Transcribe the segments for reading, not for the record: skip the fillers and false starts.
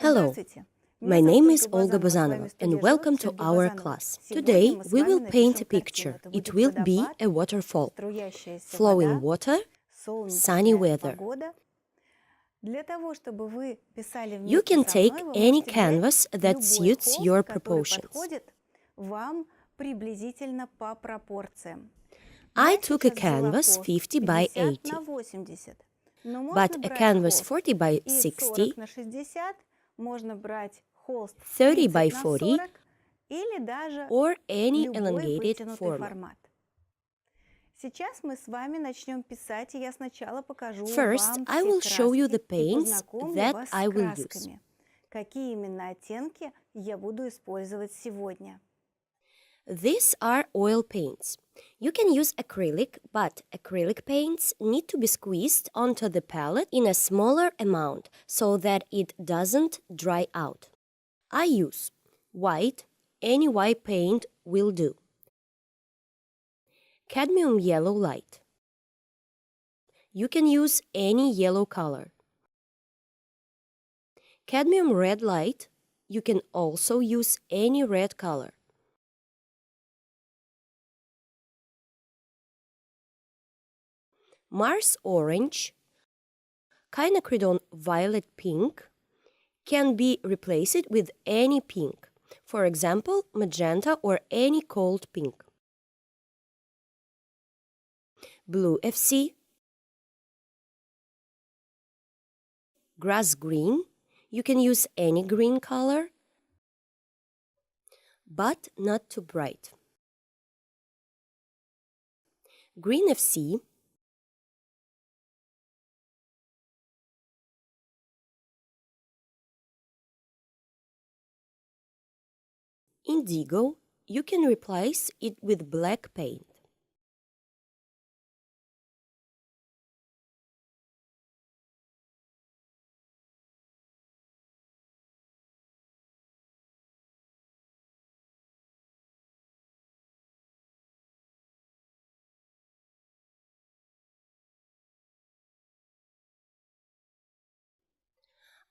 Hello, my name is Olga Bazanova and welcome to our class. Today we will paint a picture. It will be a waterfall, flowing water, sunny weather. You can take any canvas that suits your proportions. I took a canvas 50 by 80, but a canvas 40 by 60, 30 by 40, or any elongated format. First, I will show you the paints that I will use. These are oil paints. You can use acrylic, but acrylic paints need to be squeezed onto the palette in a smaller amount so that it doesn't dry out. I use white, any white paint will do. Cadmium yellow light. You can use any yellow color. Cadmium red light. You can also use any red color. Mars orange, quinacridone violet pink can be replaced with any pink, for example, magenta or any cold pink. Blue FC, grass green, you can use any green color, but not too bright. Green FC, indigo, you can replace it with black paint.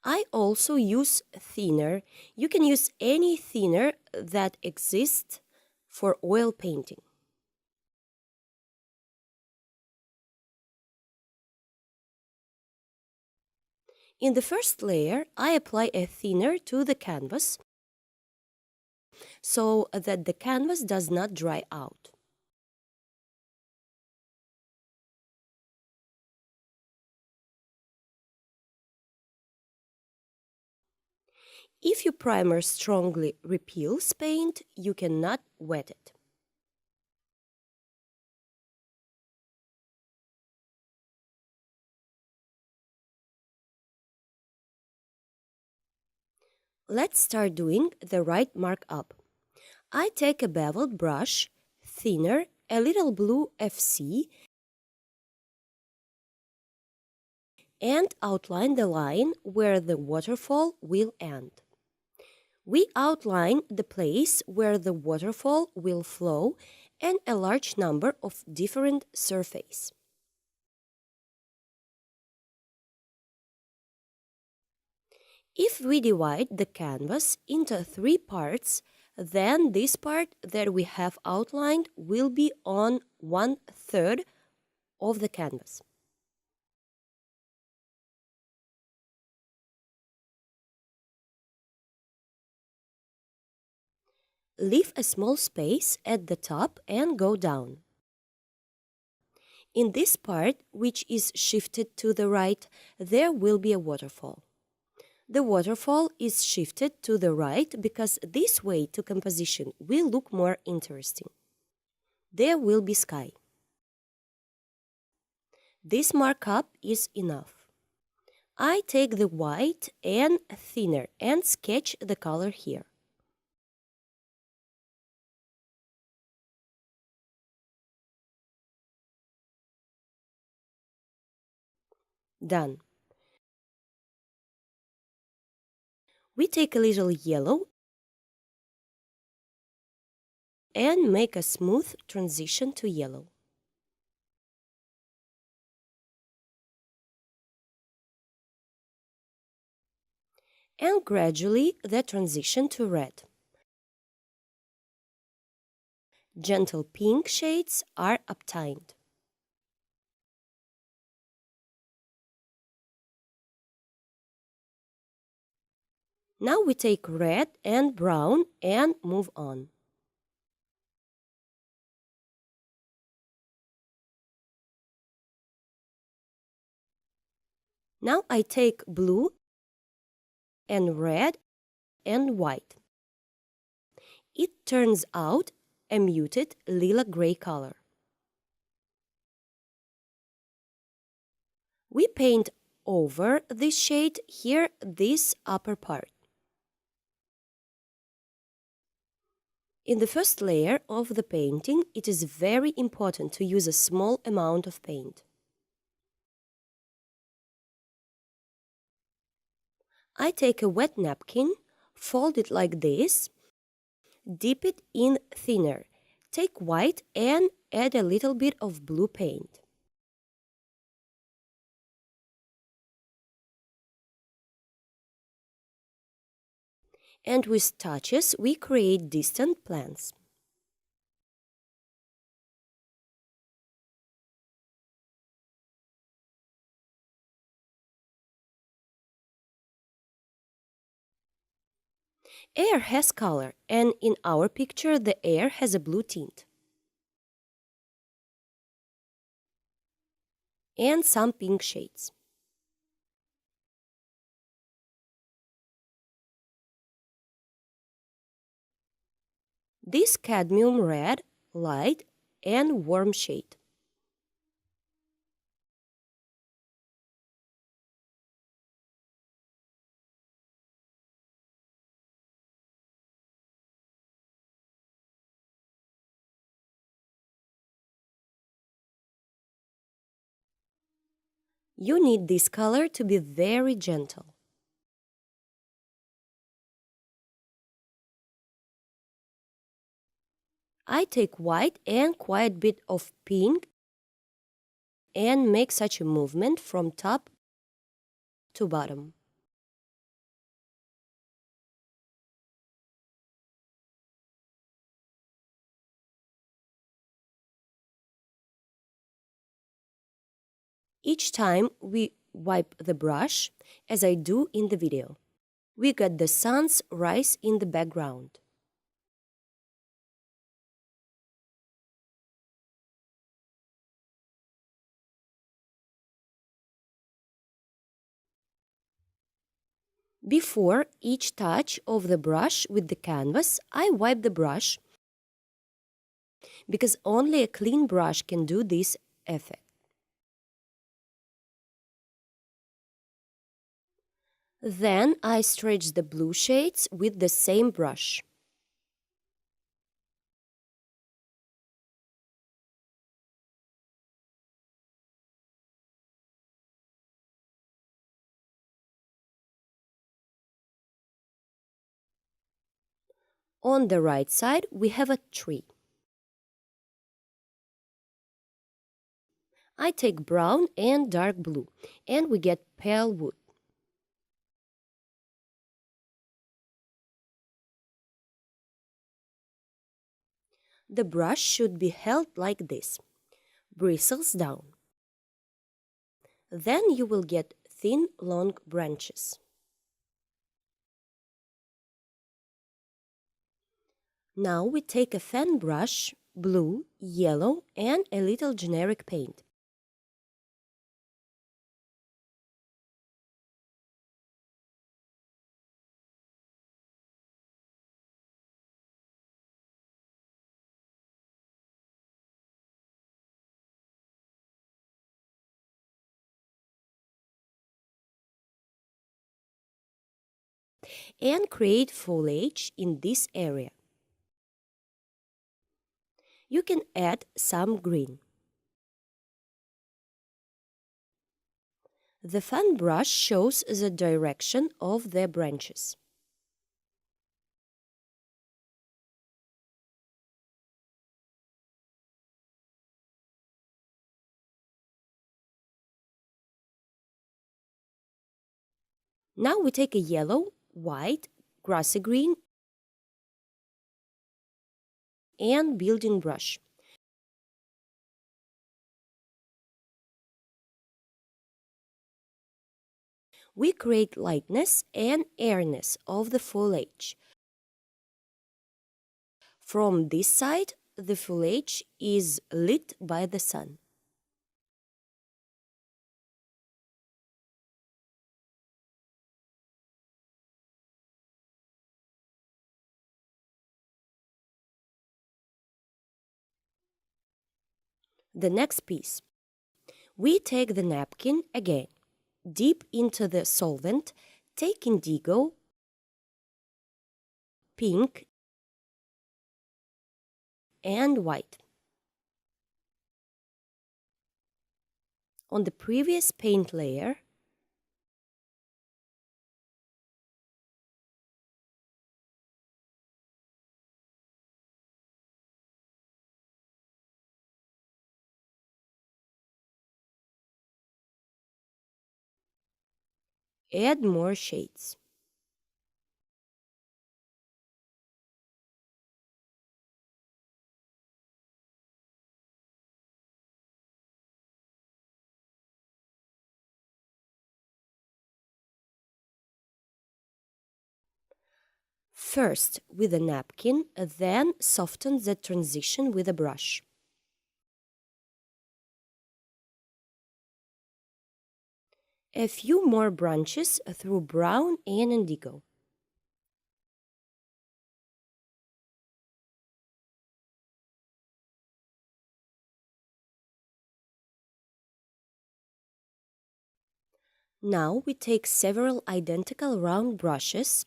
I also use thinner. You can use any thinner that exists for oil painting. In the first layer, I apply a thinner to the canvas so that the canvas does not dry out. If your primer strongly repels paint, you cannot wet it. Let's start doing the right markup. I take a beveled brush, thinner, a little blue FC, and outline the line where the waterfall will end. We outline the place where the waterfall will flow and a large number of different surfaces. If we divide the canvas into 3 parts, then this part that we have outlined will be on 1/3 of the canvas. Leave a small space at the top and go down. In this part, which is shifted to the right, there will be a waterfall. The waterfall is shifted to the right because this way to composition will look more interesting. There will be sky. This markup is enough. I take the white and thinner and sketch the color here. Done. We take a little yellow and make a smooth transition to yellow. and gradually the transition to red. Gentle pink shades are obtained. Now we take red and brown and move on. Now I take blue and red and white. It turns out a muted lila-gray color. We paint over this shade here, this upper part. In the first layer of the painting, it is very important to use a small amount of paint. I take a wet napkin, fold it like this, dip it in thinner, take white and add a little bit of blue paint. And with touches, we create distant plants. Air has color, and in our picture, the air has a blue tint. And some pink shades. This cadmium red, light, and warm shade. You need this color to be very gentle. I take white and quite bit of pink and make such a movement from top to bottom. Each time we wipe the brush, as I do in the video, we get the sun's rise in the background. Before each touch of the brush with the canvas, I wipe the brush because only a clean brush can do this effect. Then I stretch the blue shades with the same brush. On the right side, we have a tree. I take brown and dark blue, and we get pale wood. The brush should be held like this, bristles down. Then you will get thin, long branches. Now we take a fan brush, blue, yellow, and a little generic paint. And create foliage in this area. You can add some green. The fan brush shows the direction of the branches. Now we take a yellow, white, grassy green, and building brush. We create lightness and airiness of the foliage. From this side, the foliage is lit by the sun. The next piece. We take the napkin again, dip into the solvent, take indigo, pink, and white. On the previous paint layer, add more shades. First with a napkin, then soften the transition with a brush. A few more branches through brown and indigo. Now we take several identical round brushes.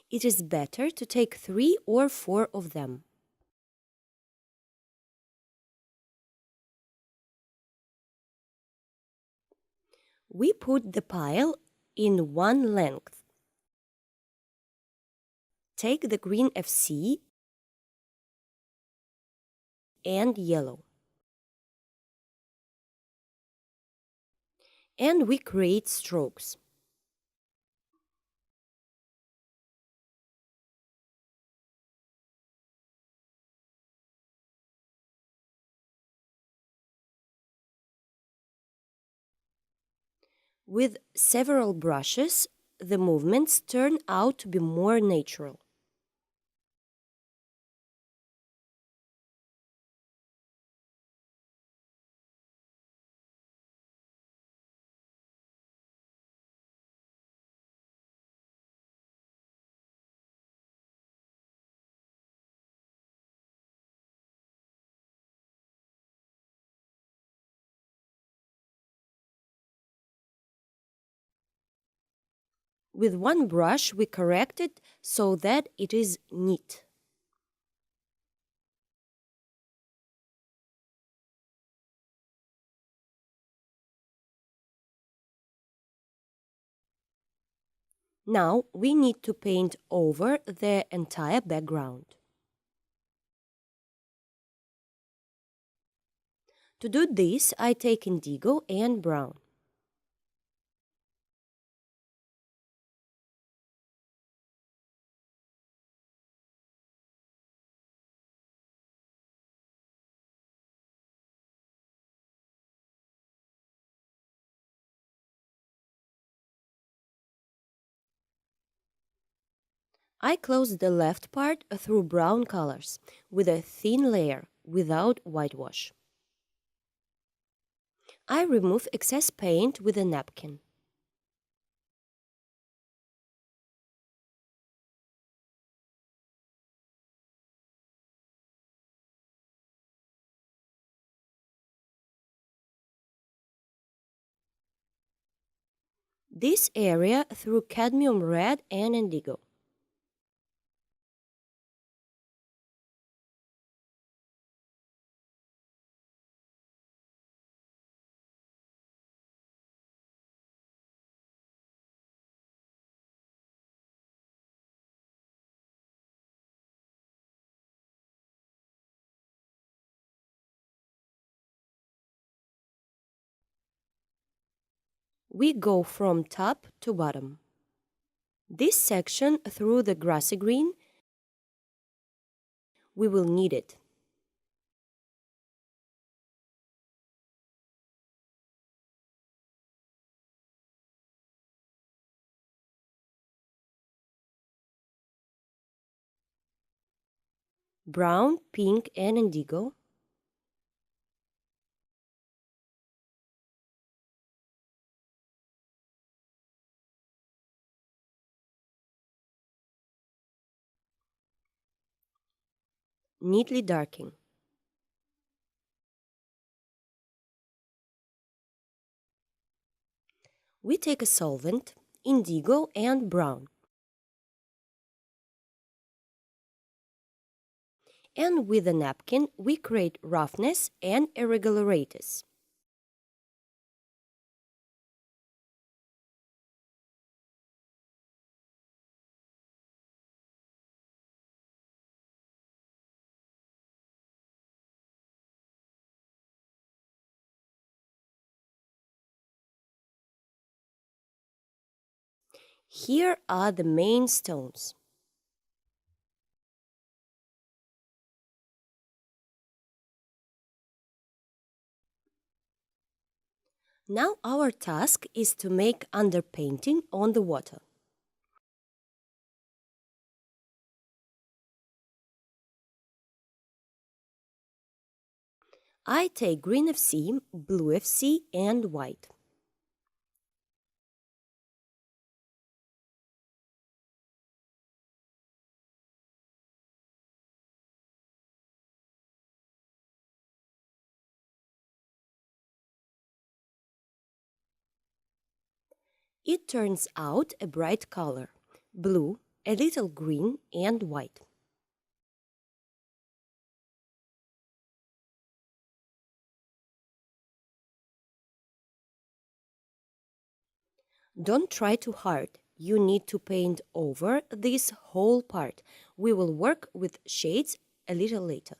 It is better to take 3 or 4 of them. We put the pile in one length. Take the green FC and yellow. And we create strokes. With several brushes, the movements turn out to be more natural. With one brush, we correct it so that it is neat. Now we need to paint over the entire background. To do this, I take indigo and brown. I close the left part through brown colors with a thin layer without whitewash. I remove excess paint with a napkin. This area through cadmium red and indigo. We go from top to bottom. This section through the grassy green, we will need it. Brown, pink, and indigo. Neatly darking. We take a solvent, indigo and brown, and with a napkin we create roughness and irregularities. Here are the main stones. Now our task is to make underpainting on the water. I take green FC, blue FC, and white. It turns out a bright color, blue, a little green, and white. Don't try too hard. You need to paint over this whole part. We will work with shades a little later.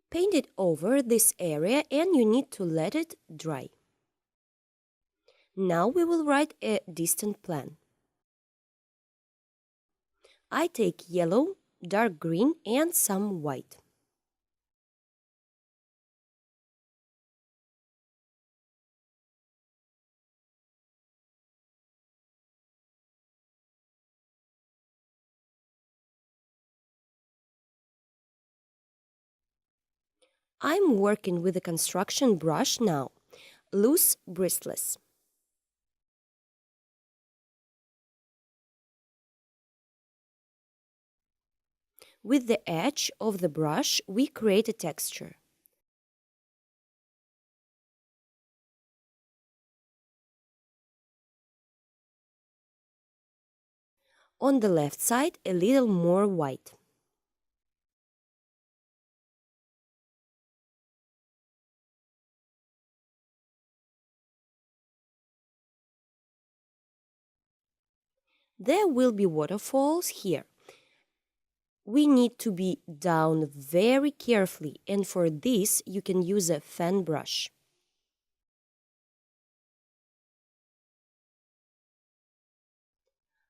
Paint it over this area and you need to let it dry. Now we will write a distant plan. I take yellow, dark green, and some white. I'm working with a construction brush now, loose bristless. With the edge of the brush, we create a texture. On the left side, a little more white. There will be waterfalls here. We need to be down very carefully, and for this you can use a fan brush.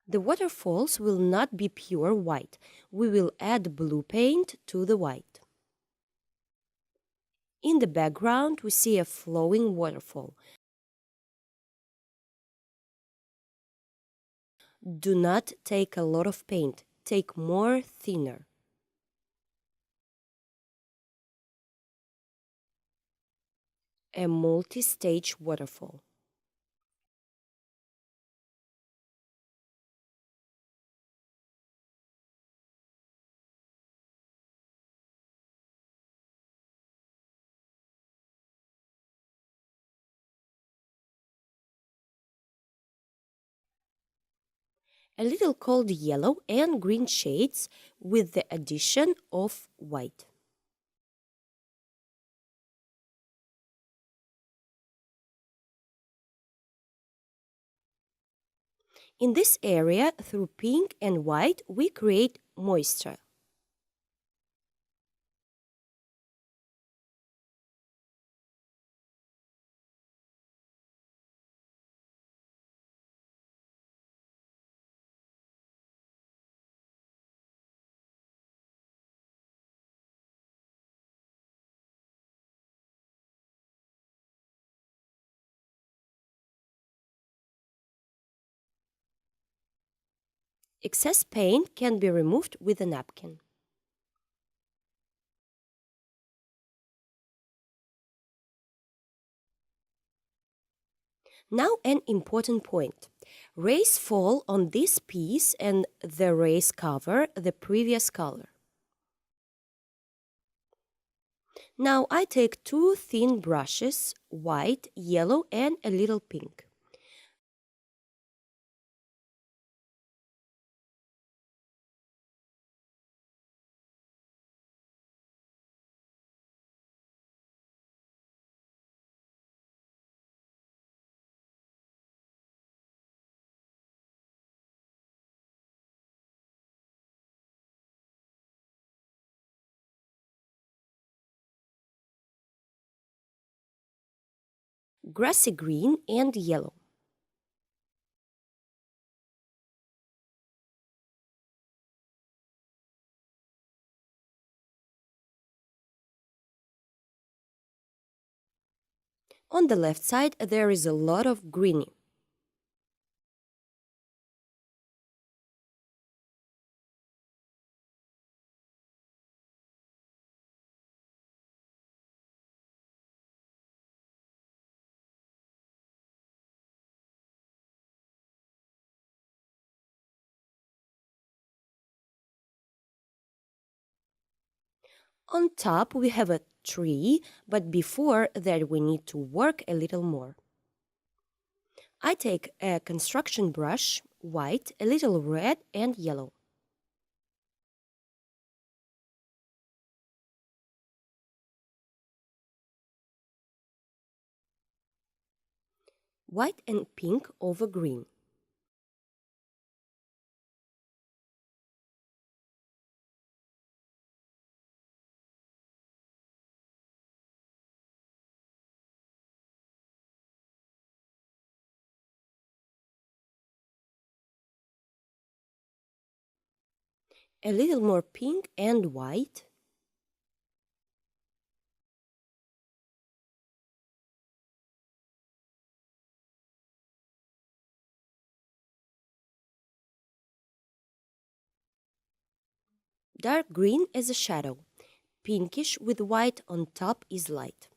The waterfalls will not be pure white. We will add blue paint to the white. In the background, we see a flowing waterfall. Do not take a lot of paint. Take more thinner. A multi-stage waterfall. A little cold yellow and green shades with the addition of white. In this area, through pink and white, we create moisture. Excess paint can be removed with a napkin. Now an important point. Rays fall on this piece and the rays cover the previous color. Now I take two thin brushes, white, yellow and a little pink. Grassy green and yellow. On the left side there is a lot of greeny. On top we have a tree, but before that we need to work a little more. I take a construction brush, white, a little red and yellow. White and pink over green. A little more pink and white. Dark green as a shadow. Pinkish with white on top is light.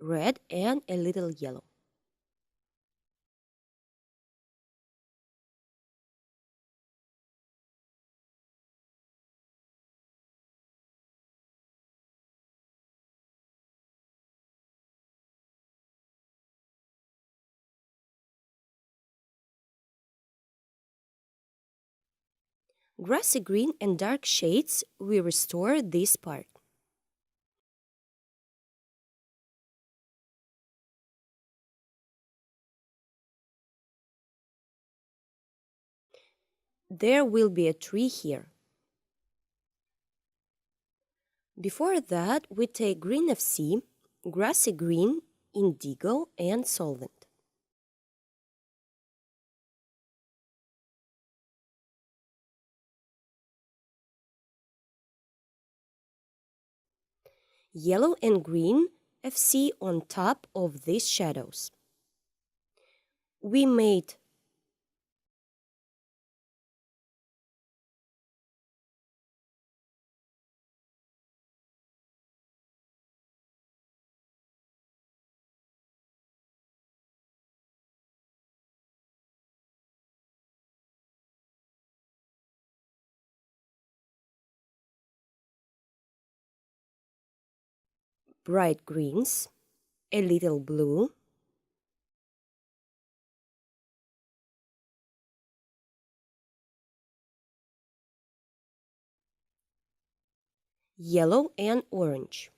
Red and a little yellow. Grassy green and dark shades, we restore this part. There will be a tree here. Before that, we take green FC, grassy green, indigo and solvent. Yellow and green FC on top of these shadows. We made bright greens, a little blue, yellow and orange.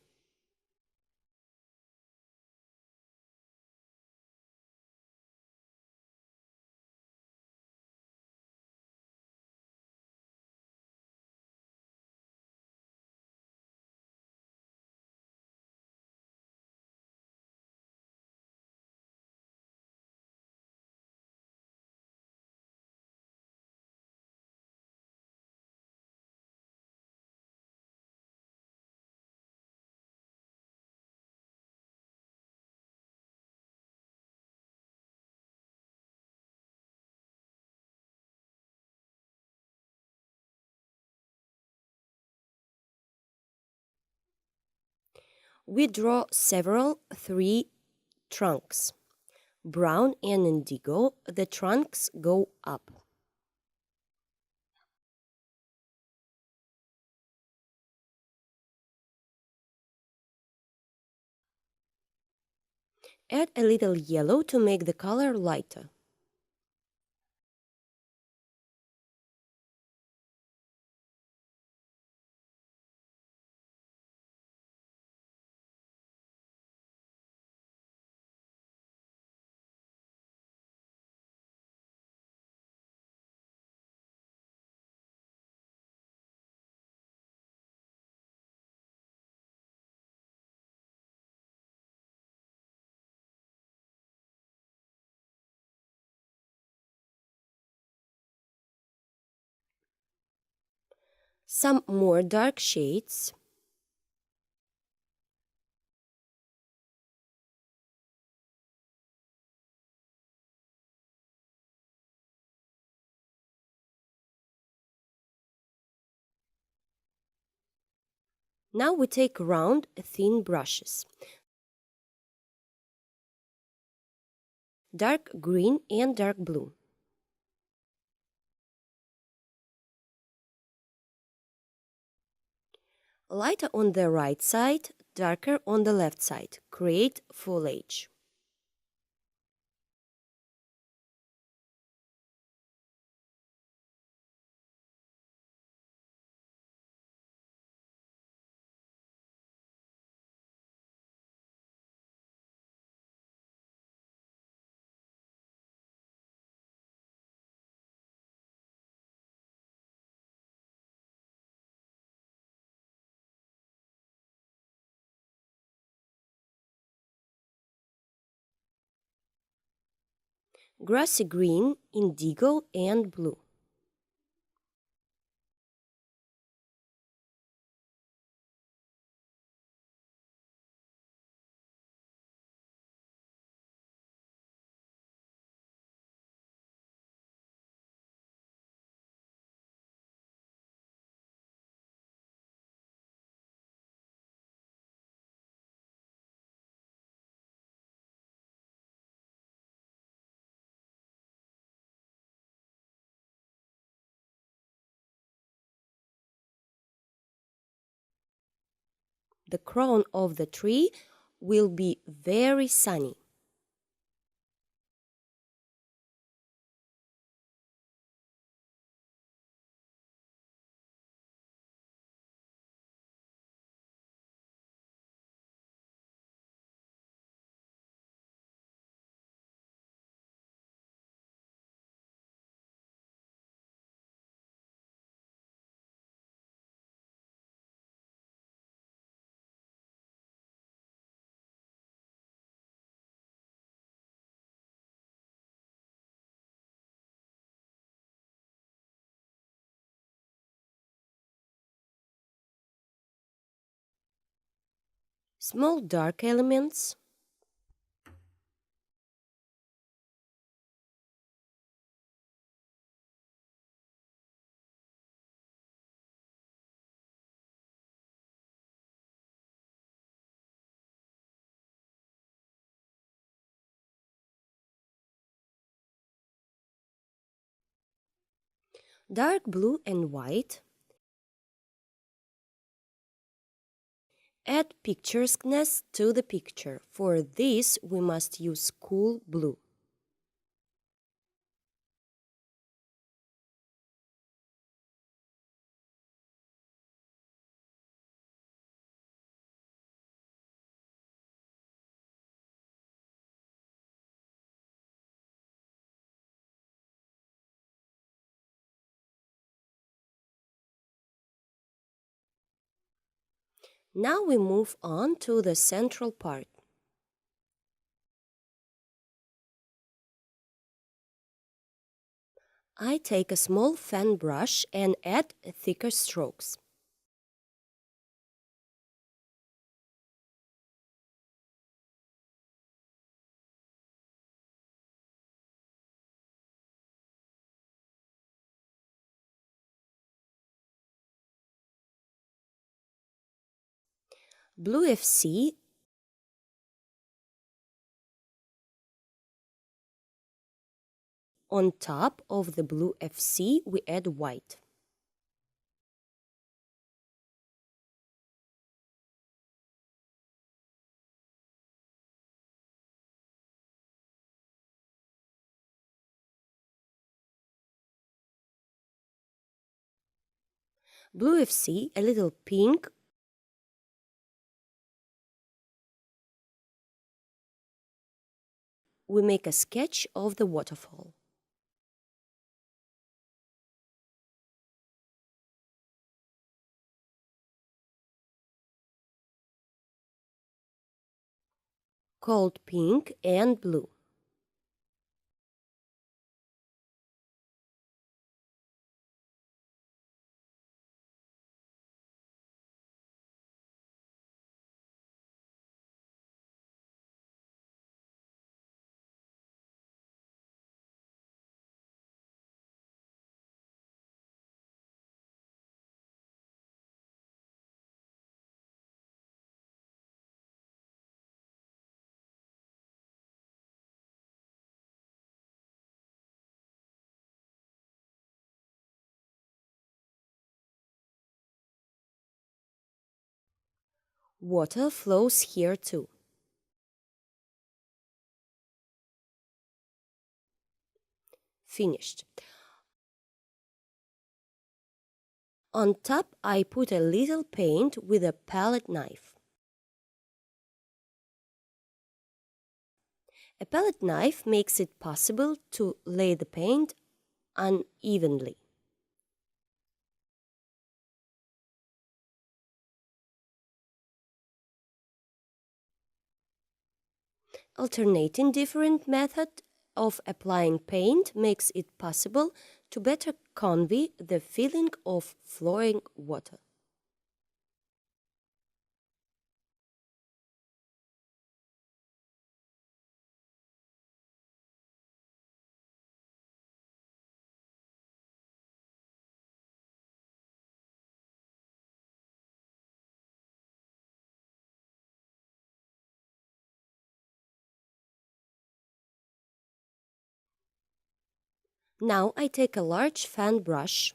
We draw several three trunks. Brown and indigo, the trunks go up. Add a little yellow to make the color lighter. Some more dark shades. Now we take round, thin brushes. Dark green and dark blue. Lighter on the right side, darker on the left side. Create foliage. Grassy green, indigo and blue. The crown of the tree will be very sunny. Small dark elements. Dark blue and white. Add picturesqueness to the picture. For this, we must use cool blue. Now we move on to the central part. I take a small fan brush and add thicker strokes. Blue FC on top of the blue FC, we add white. Blue FC, a little pink. We make a sketch of the waterfall. Called pink and blue. Water flows here too. Finished. On top, I put a little paint with a palette knife. A palette knife makes it possible to lay the paint unevenly. Alternating different methods of applying paint makes it possible to better convey the feeling of flowing water. Now I take a large fan brush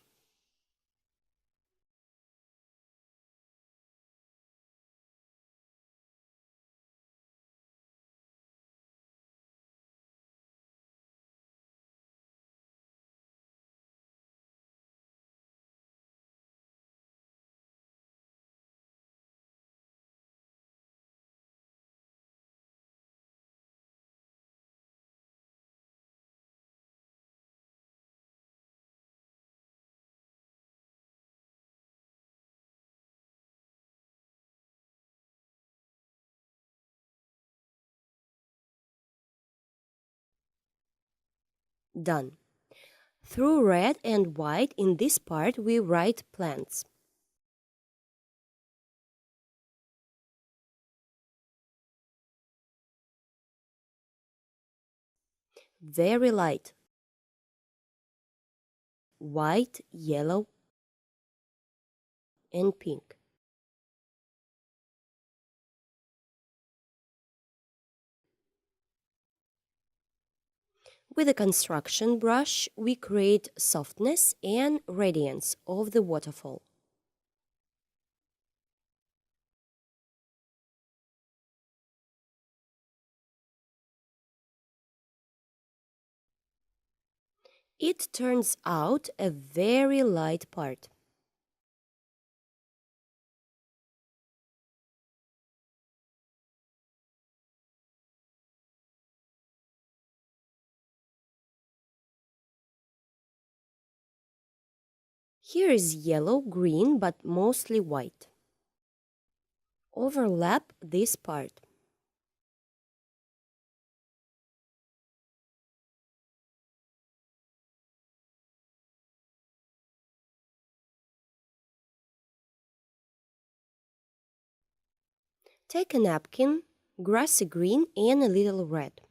done. Through red and white in this part we write plants. Very light. White, yellow, and pink. With a construction brush, we create softness and radiance of the waterfall. It turns out a very light part. Here is yellow, green, but mostly white. Overlap this part. Take a napkin, grassy green and a little red.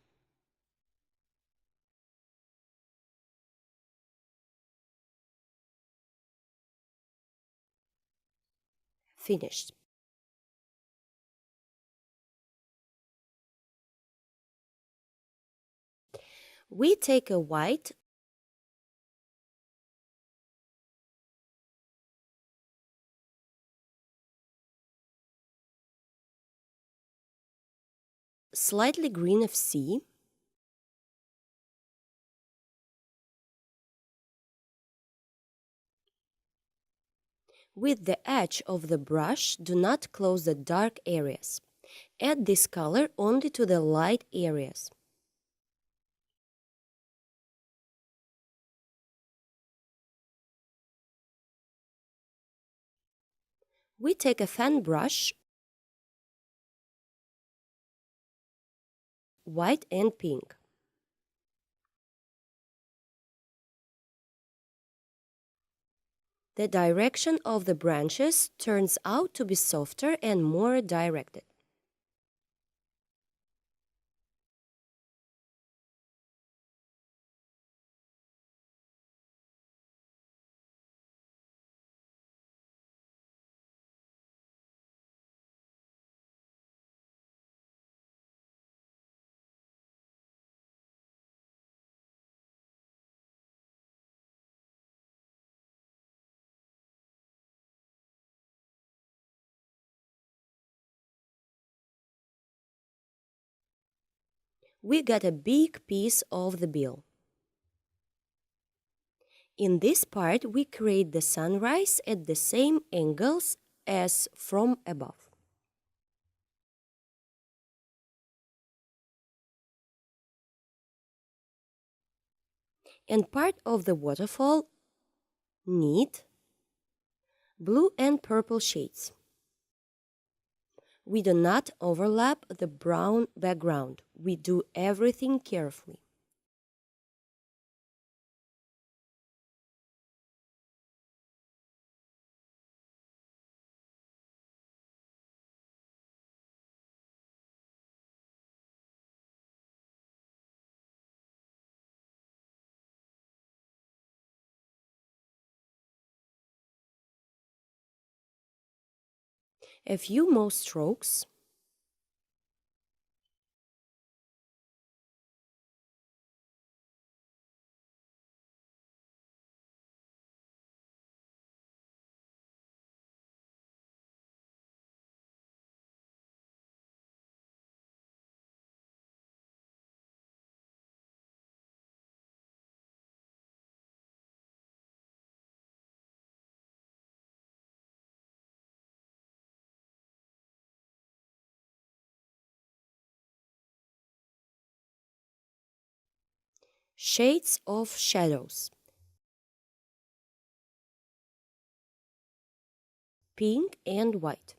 Finished. We take a white, slightly green of sea, with the edge of the brush, do not close the dark areas. Add this color only to the light areas. We take a fan brush, white and pink. The direction of the branches turns out to be softer and more directed. We got a big piece of the bill. In this part, we create the sunrise at the same angles as from above. And part of the waterfall need blue and purple shades. We do not overlap the brown background. We do everything carefully. A few more strokes. Shades of shadows. Pink and white.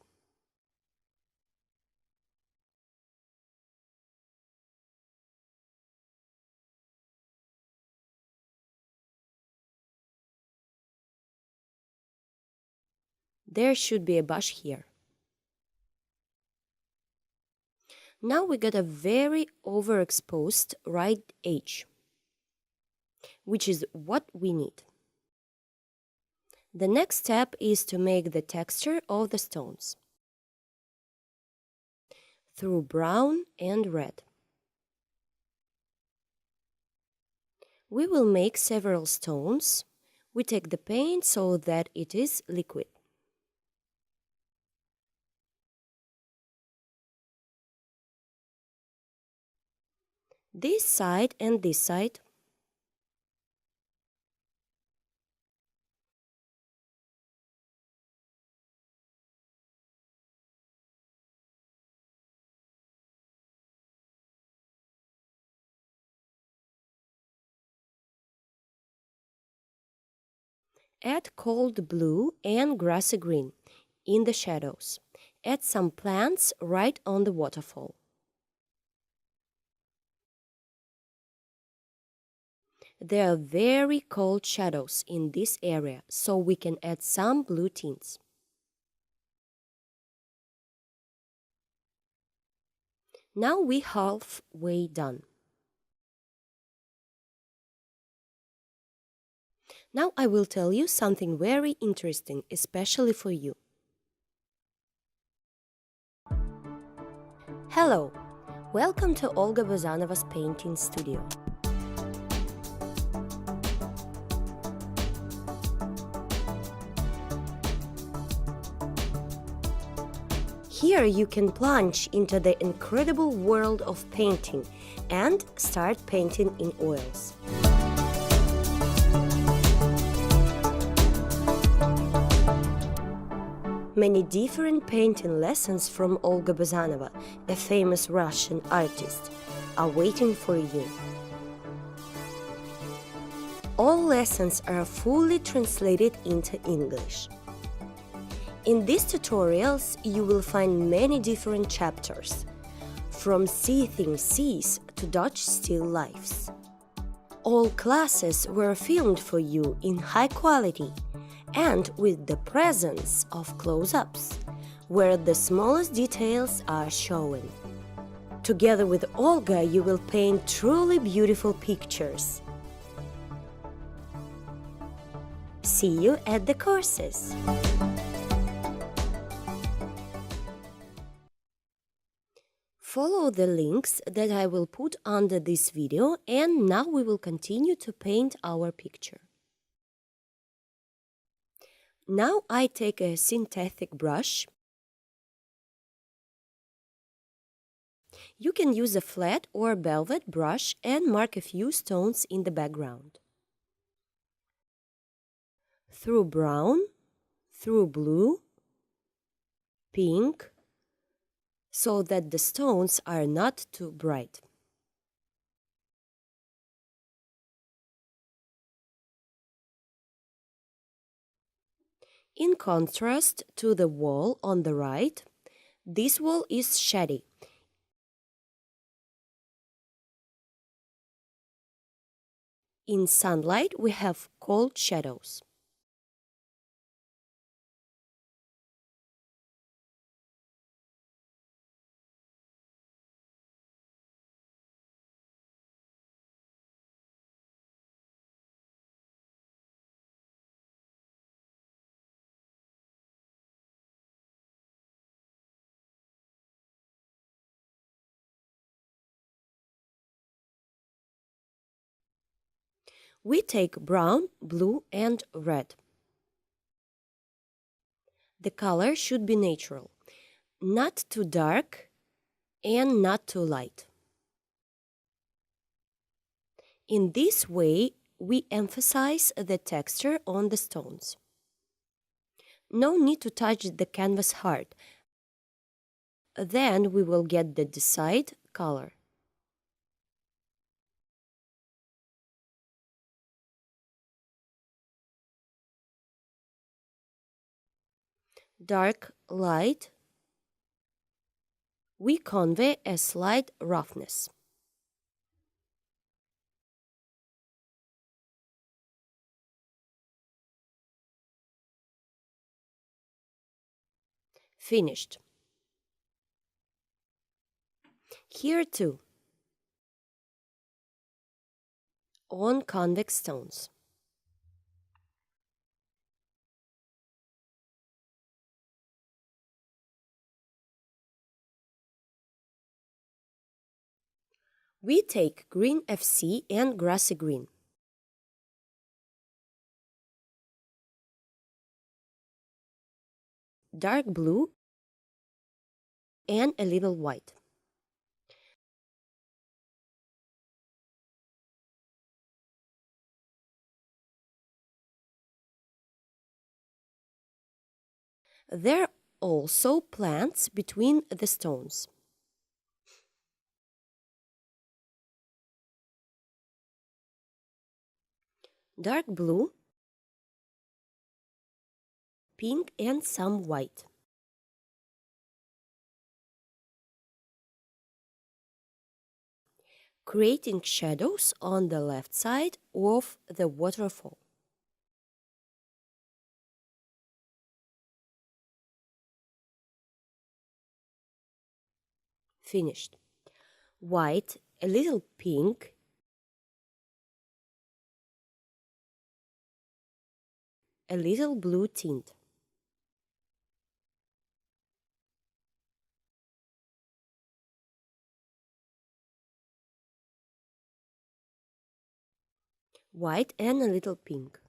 There should be a bush here. Now we got a very overexposed right edge, which is what we need. The next step is to make the texture of the stones through brown and red. We will make several stones. We take the paint so that it is liquid. This side and this side. Add cold blue and grassy green in the shadows. Add some plants right on the waterfall. There are very cold shadows in this area, so we can add some blue tints. Now we're halfway done. Now I will tell you something very interesting, especially for you. Hello! Welcome to Olga Bazanova's painting studio. Here you can plunge into the incredible world of painting and start painting in oils. Many different painting lessons from Olga Bazanova, a famous Russian artist, are waiting for you. All lessons are fully translated into English. In these tutorials, you will find many different chapters, from seething seas to Dutch still lifes. All classes were filmed for you in high quality and with the presence of close-ups, where the smallest details are shown. Together with Olga, you will paint truly beautiful pictures. See you at the courses! Follow the links that I will put under this video, and now we will continue to paint our picture. Now I take a synthetic brush. You can use a flat or velvet brush and mark a few stones in the background. Through brown, through blue, pink, so that the stones are not too bright. In contrast to the wall on the right, this wall is shady. In sunlight, we have cold shadows. We take brown, blue, and red. The color should be natural, not too dark and not too light. In this way, we emphasize the texture on the stones. No need to touch the canvas hard. Then we will get the desired color. Dark, light, we convey a slight roughness. Finished. Here too, on convex stones. We take green FC and grassy green. Dark blue and a little white. There are also plants between the stones. Dark blue pink and some white. Creating shadows on the left side of the waterfall. Finished. White, a little pink, a little blue tint. White and a little pink.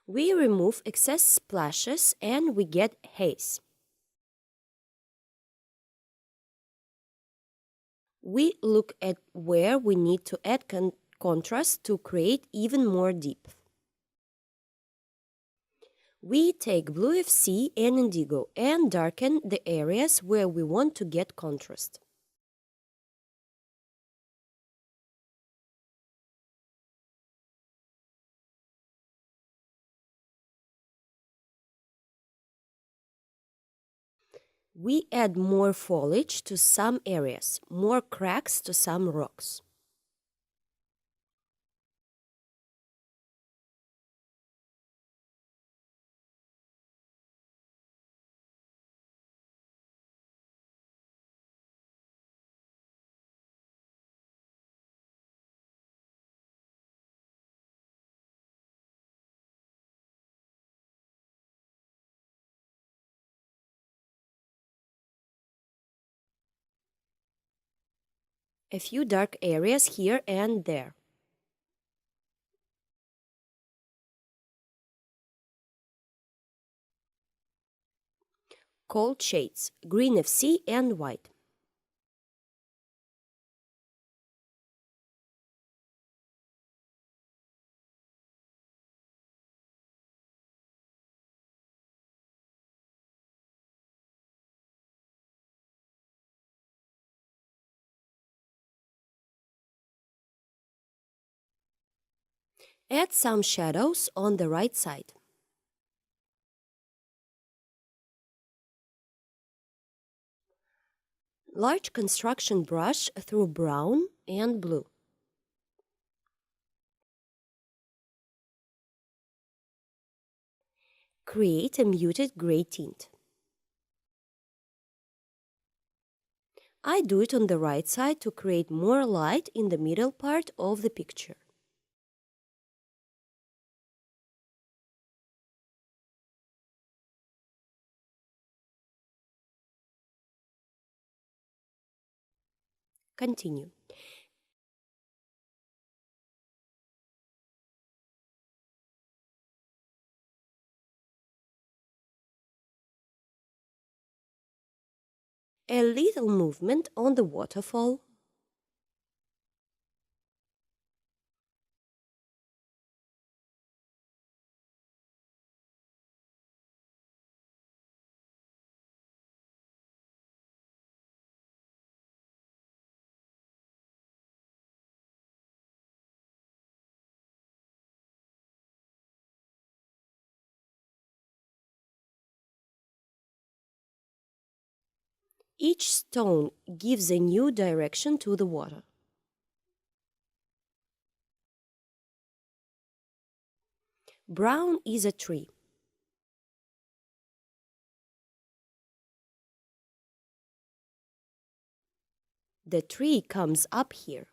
We remove excess splashes and we get haze. We look at where we need to add contrast to create even more depth. We take Blue FC and Indigo and darken the areas where we want to get contrast. We add more foliage to some areas, more cracks to some rocks. A few dark areas here and there. Cold shades, green FC and white. Add some shadows on the right side. Large construction brush through brown and blue. Create a muted gray tint. I do it on the right side to create more light in the middle part of the picture. Continue. A little movement on the waterfall. Each stone gives a new direction to the water. Brown is a tree. The tree comes up here.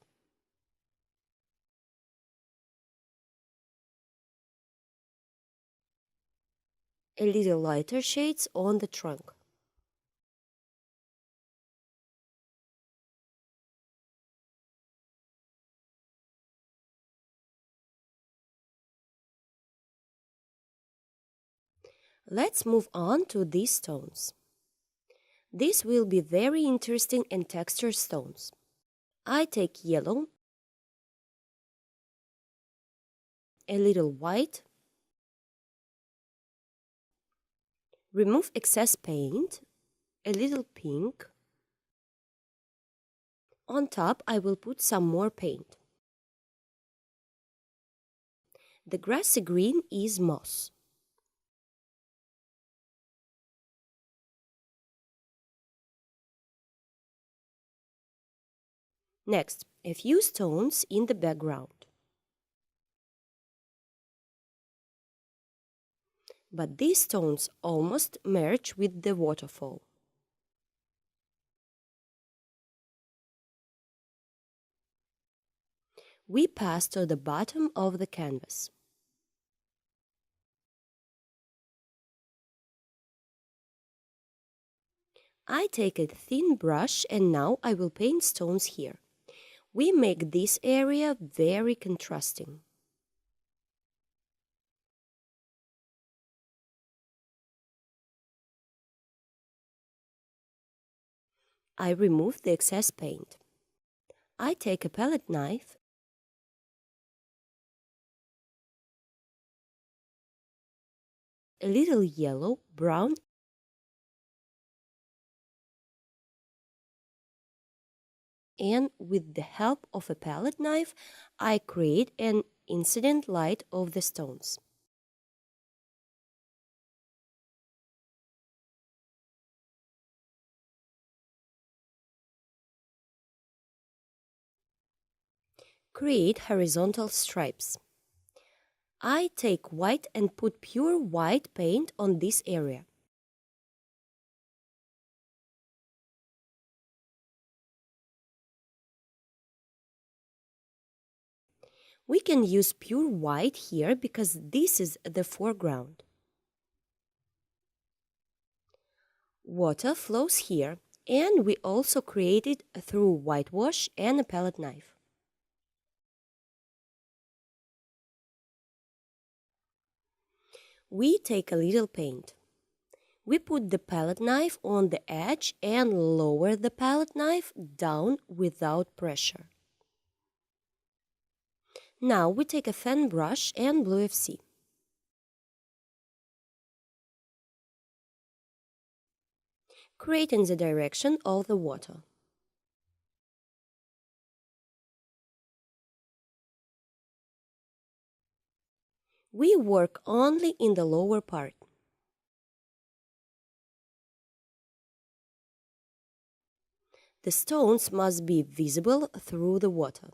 A little lighter shades on the trunk. Let's move on to these stones. These will be very interesting and textured stones. I take yellow, a little white, remove excess paint, a little pink. On top, I will put some more paint. The grassy green is moss. Next, a few stones in the background. But these stones almost merge with the waterfall. We pass to the bottom of the canvas. I take a thin brush and now I will paint stones here. We make this area very contrasting. I remove the excess paint. I take a palette knife a little yellow, brown, and with the help of a palette knife, I create an incident light of the stones. Create horizontal stripes. I take white and put pure white paint on this area. We can use pure white here because this is the foreground. Water flows here, and we also create it through whitewash and a palette knife. We take a little paint. We put the palette knife on the edge and lower the palette knife down without pressure. Now we take a fan brush and blue FC. Create in the direction of the water. We work only in the lower part. The stones must be visible through the water.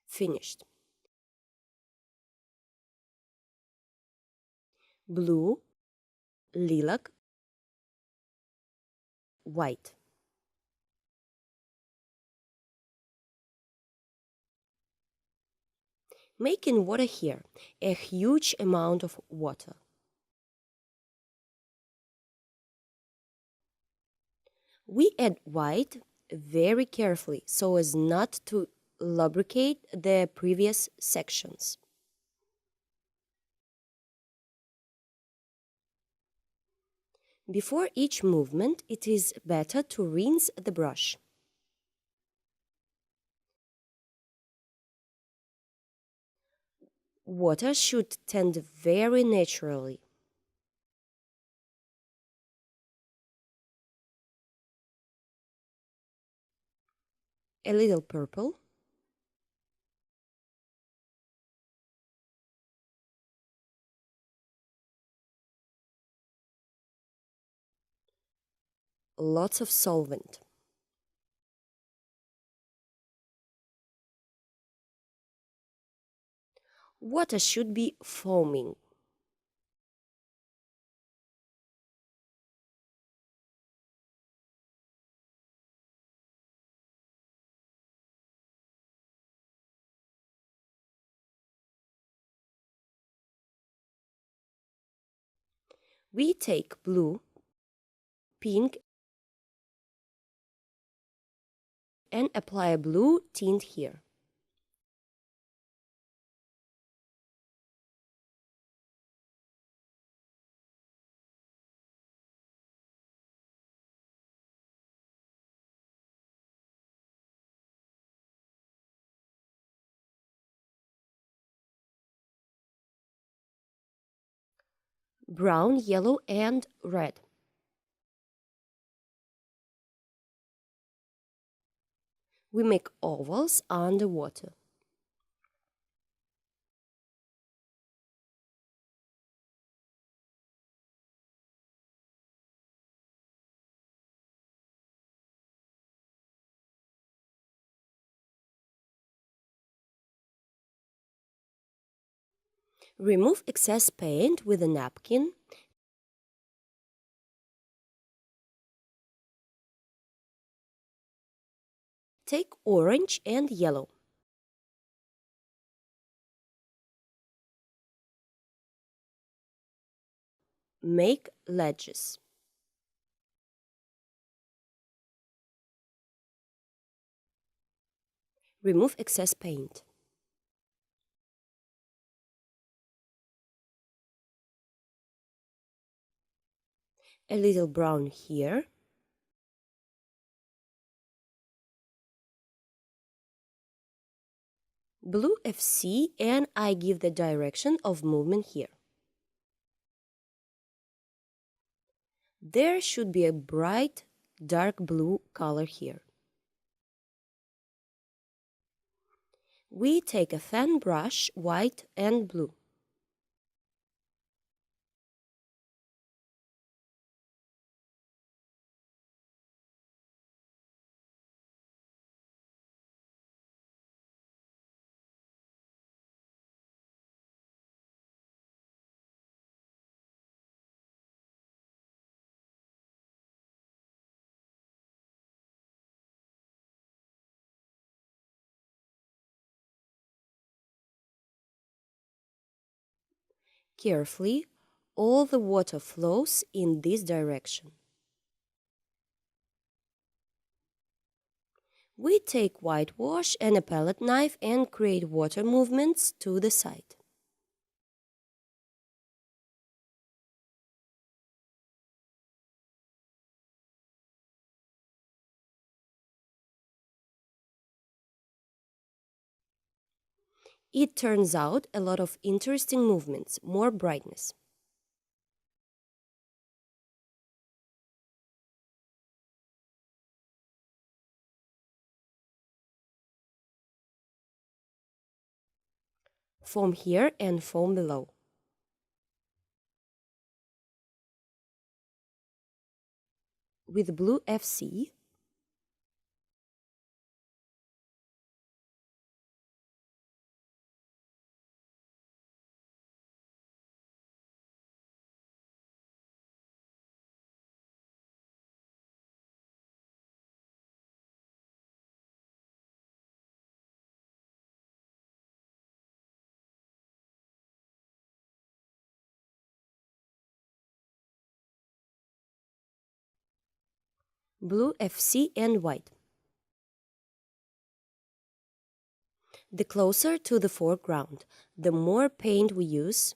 Finished. Blue, lilac, white. Making water here, a huge amount of water. We add white very carefully so as not to lubricate the previous sections. Before each movement, it is better to rinse the brush. Water should tend very naturally. A little purple. Lots of solvent. Water should be foaming. We take blue, pink, and apply a blue tint here. Brown, yellow, and red. We make ovals underwater. Remove excess paint with a napkin. Take orange and yellow. Make ledges. Remove excess paint. A little brown here. Blue FC, and I give the direction of movement here. There should be a bright dark blue color here. We take a fan brush, white and blue. Carefully, all the water flows in this direction. We take whitewash and a palette knife and create water movements to the side. It turns out a lot of interesting movements, more brightness. Foam here and foam below. With blue FC, blue FC and white. The closer to the foreground, the more paint we use.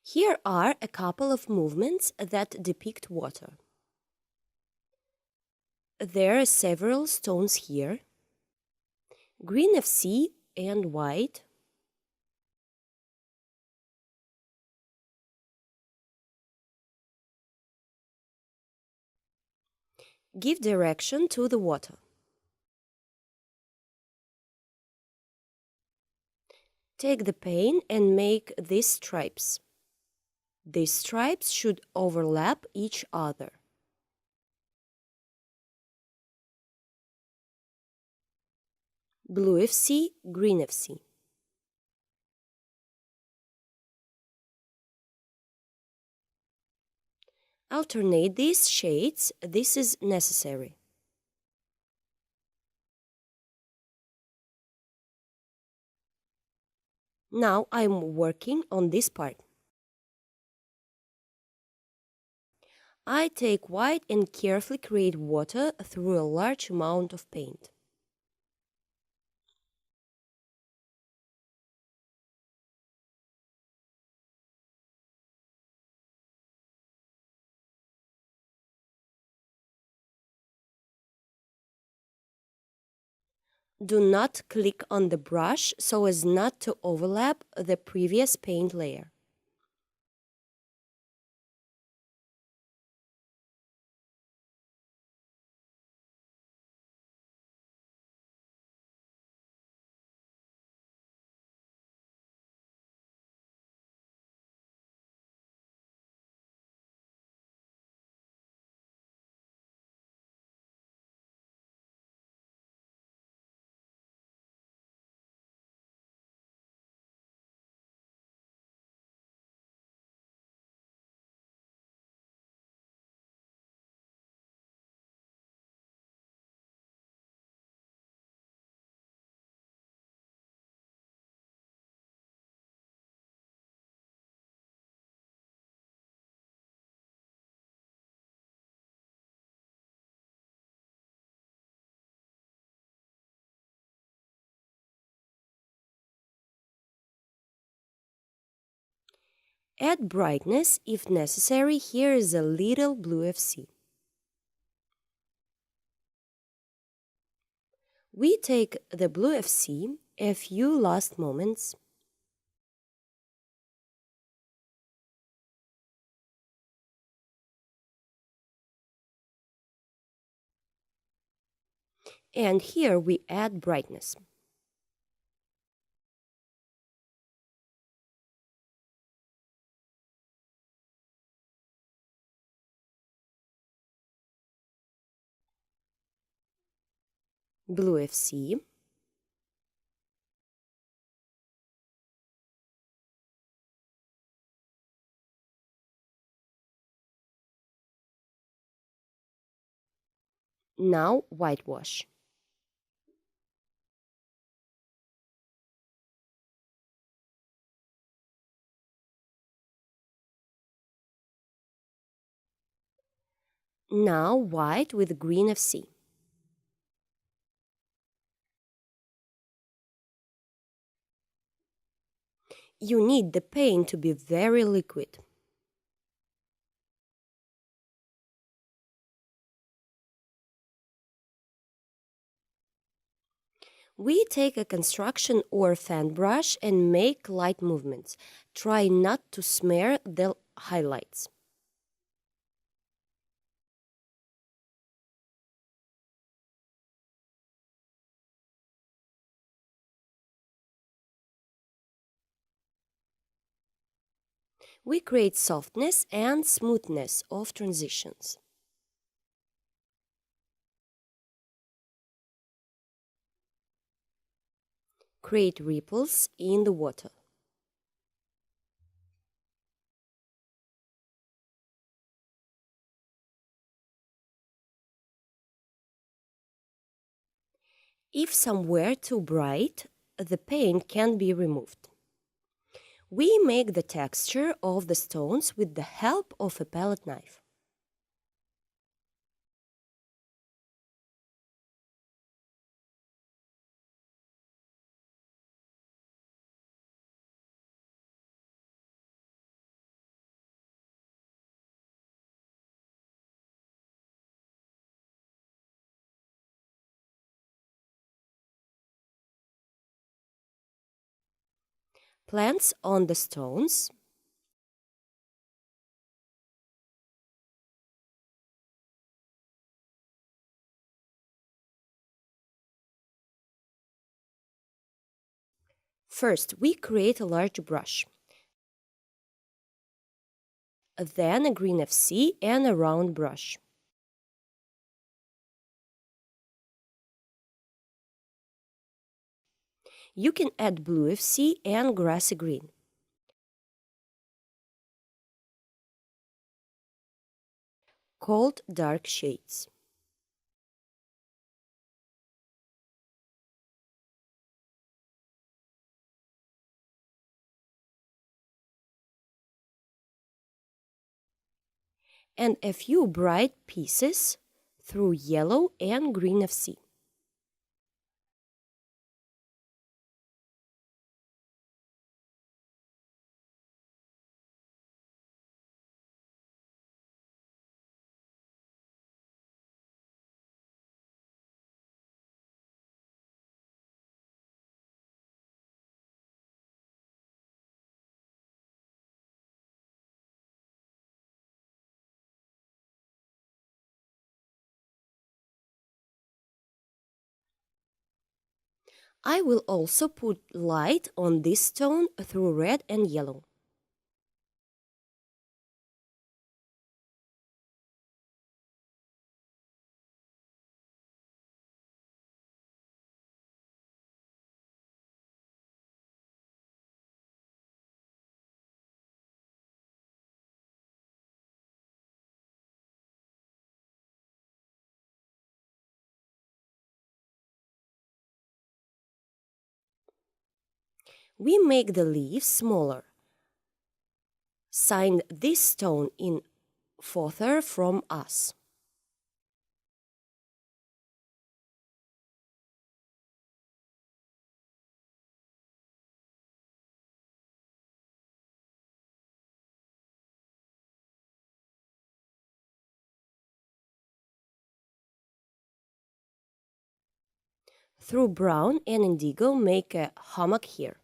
Here are a couple of movements that depict water. There are several stones here. Green FC and white. Give direction to the water. Take the paint and make these stripes. These stripes should overlap each other. Blue FC, green FC. Alternate these shades, this is necessary. Now I'm working on this part. I take white and carefully create water through a large amount of paint. Do not click on the brush so as not to overlap the previous paint layer. Add brightness if necessary. Here is a little blue FC. We take the blue FC a few last moments. And here we add brightness. Blue FC. Now whitewash. Now white with green FC. You need the paint to be very liquid. We take a construction or fan brush and make light movements. Try not to smear the highlights. We create softness and smoothness of transitions. Create ripples in the water. If some were too bright, the paint can be removed. We make the texture of the stones with the help of a palette knife. Plants on the stones. First, we create a large brush, then a green FC and a round brush. You can add blue FC and grassy green. Called dark shades. And a few bright pieces through yellow and green FC. I will also put light on this stone through red and yellow. We make the leaves smaller. Sign this stone in further from us. through brown and indigo, make a hammock here.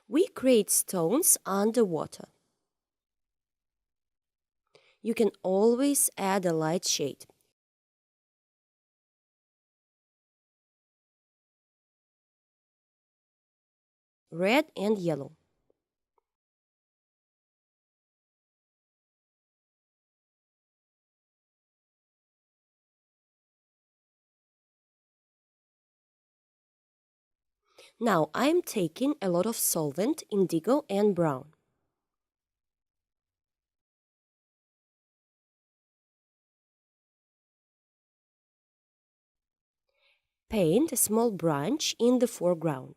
We create stones underwater. You can always add a light shade. Red and yellow. Now I'm taking a lot of solvent, indigo and brown. Paint a small branch in the foreground.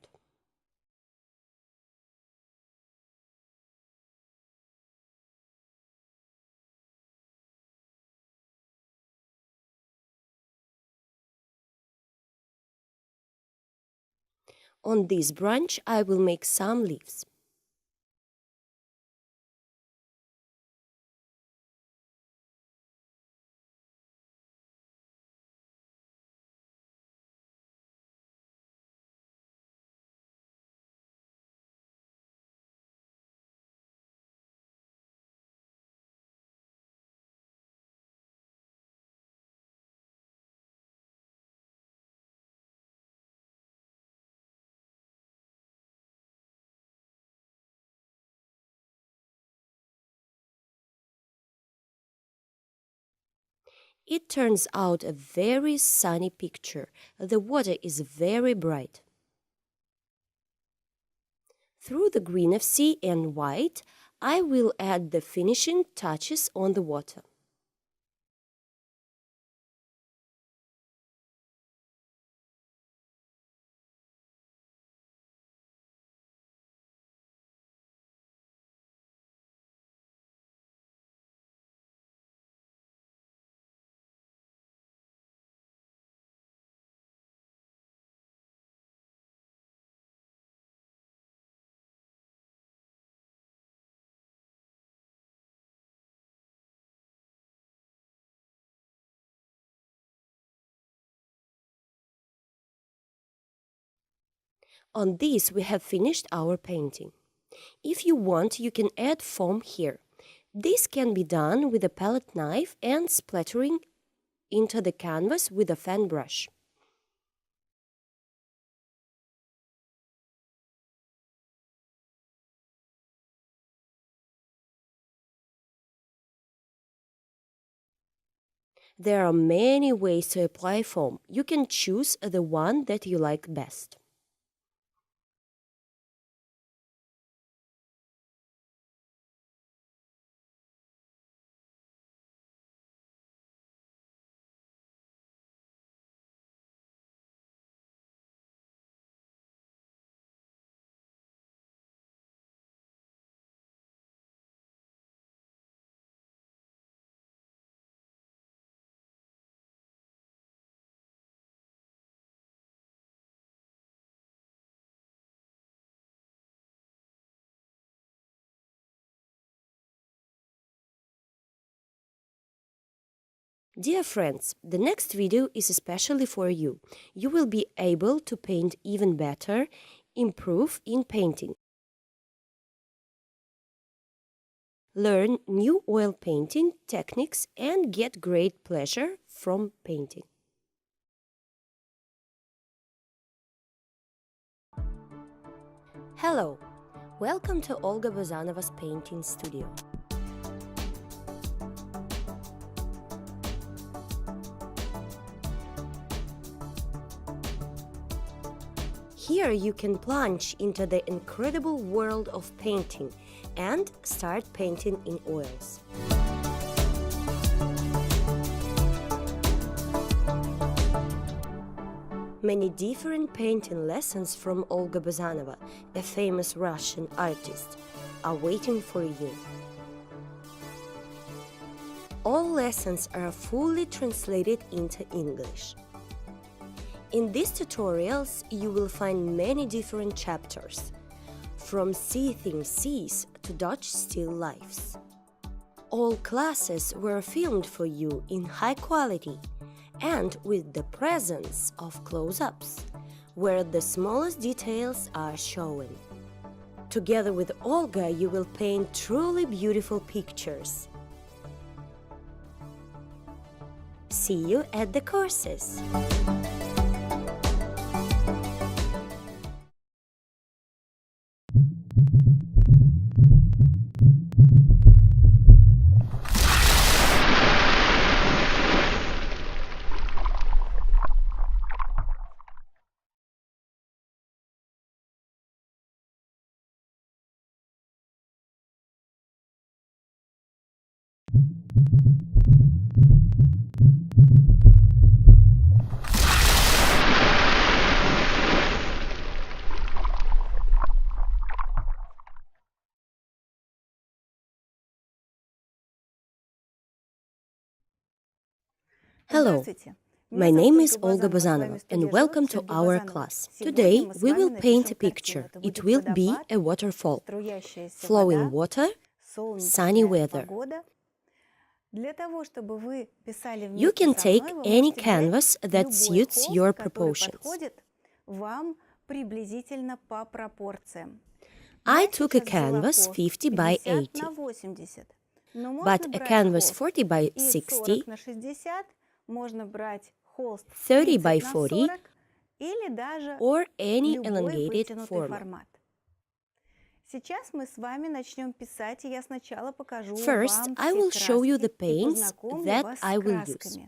On this branch, I will make some leaves. It turns out a very sunny picture. The water is very bright. Through the green of sea and white, I will add the finishing touches on the water. On this, we have finished our painting. If you want, you can add foam here. This can be done with a palette knife and splattering into the canvas with a fan brush. There are many ways to apply foam. You can choose the one that you like best. Dear friends, the next video is especially for you. You will be able to paint even better, improve in painting, learn new oil painting techniques and get great pleasure from painting. Hello! Welcome to Olga Bazanova's painting studio. Here you can plunge into the incredible world of painting and start painting in oils. Many different painting lessons from Olga Bazanova, a famous Russian artist, are waiting for you. All lessons are fully translated into English. In these tutorials, you will find many different chapters, from seething seas to Dutch still lifes. All classes were filmed for you in high quality and with the presence of close-ups, where the smallest details are shown. Together with Olga, you will paint truly beautiful pictures. See you at the courses! Hello, my name is Olga Bazanova and welcome to our class. Today we will paint a picture. It will be a waterfall, flowing water, sunny weather. You can take any canvas that suits your proportions. I took a canvas 50 by 80, but a canvas 40 by 60, 30 by 40, or any elongated format. First, I will show you the paints that I will use.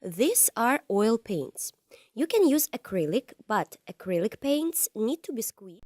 These are oil paints. You can use acrylic, but acrylic paints need to be squeezed.